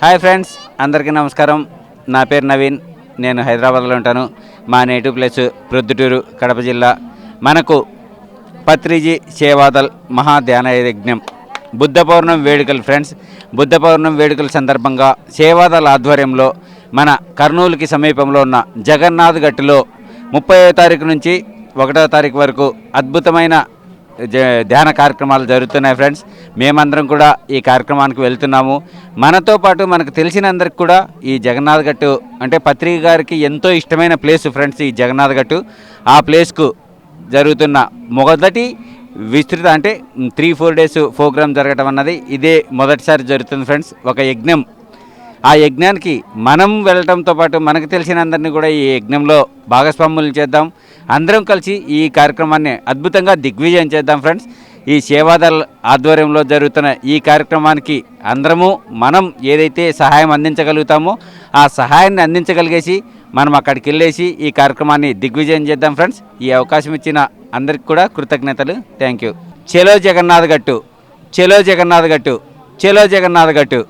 Hi friends, అందరికీ నమస్కారం. నా పేరు నవీన్. నేను హైదరాబాద్లో ఉంటాను. మా నేటివ్ ప్లేస్ ప్రొద్దుటూరు, కడప జిల్లా. మనకు పత్రిజీ సేవాదల్ మహా ధ్యాన యజ్ఞం బుద్ధ పౌర్ణమి వేడుకలు ఫ్రెండ్స్. బుద్ధ పౌర్ణమి వేడుకల సందర్భంగా సేవాదల్ ఆధ్వర్యంలో మన కర్నూలుకి సమీపంలో ఉన్న జగన్నాథ్ గట్టులో 30వ తారీఖు నుంచి 1వ తారీఖు వరకు అద్భుతమైన ధ్యాన కార్యక్రమాలు జరుగుతున్నాయి ఫ్రెండ్స్. మేమందరం కూడా ఈ కార్యక్రమానికి వెళ్తున్నాము. మనతో పాటు మనకు తెలిసినందరికి కూడా ఈ జగన్నాథ్ గట్టు అంటే పత్రిక గారికి ఎంతో ఇష్టమైన ప్లేస్ ఫ్రెండ్స్. ఈ జగన్నాథ్ గట్టు ఆ ప్లేస్కు జరుగుతున్న మొదటి విస్తృత అంటే 3-4 డేస్ ప్రోగ్రాం జరగటం అన్నది ఇదే మొదటిసారి జరుగుతుంది ఫ్రెండ్స్. ఒక యజ్ఞం. ఆ యజ్ఞానికి మనం వెళ్ళటంతో పాటు మనకు తెలిసిన అందరినీ కూడా ఈ యజ్ఞంలో భాగస్వాములు చేద్దాం. అందరం కలిసి ఈ కార్యక్రమాన్ని అద్భుతంగా దిగ్విజయం చేద్దాం ఫ్రెండ్స్. ఈ సేవాదల్ ఆధ్వర్యంలో జరుగుతున్న ఈ కార్యక్రమానికి అందరము మనం ఏదైతే సహాయం అందించగలుగుతామో ఆ సహాయాన్ని అందించగలిగేసి మనం అక్కడికి వెళ్ళేసి ఈ కార్యక్రమాన్ని దిగ్విజయం చేద్దాం ఫ్రెండ్స్. ఈ అవకాశం ఇచ్చిన అందరికి కూడా కృతజ్ఞతలు. Thank you. చలో జగన్నాథ్ గట్టు, చలో జగన్నాథ్ గట్టు, చలో జగన్నాథ్ గట్టు.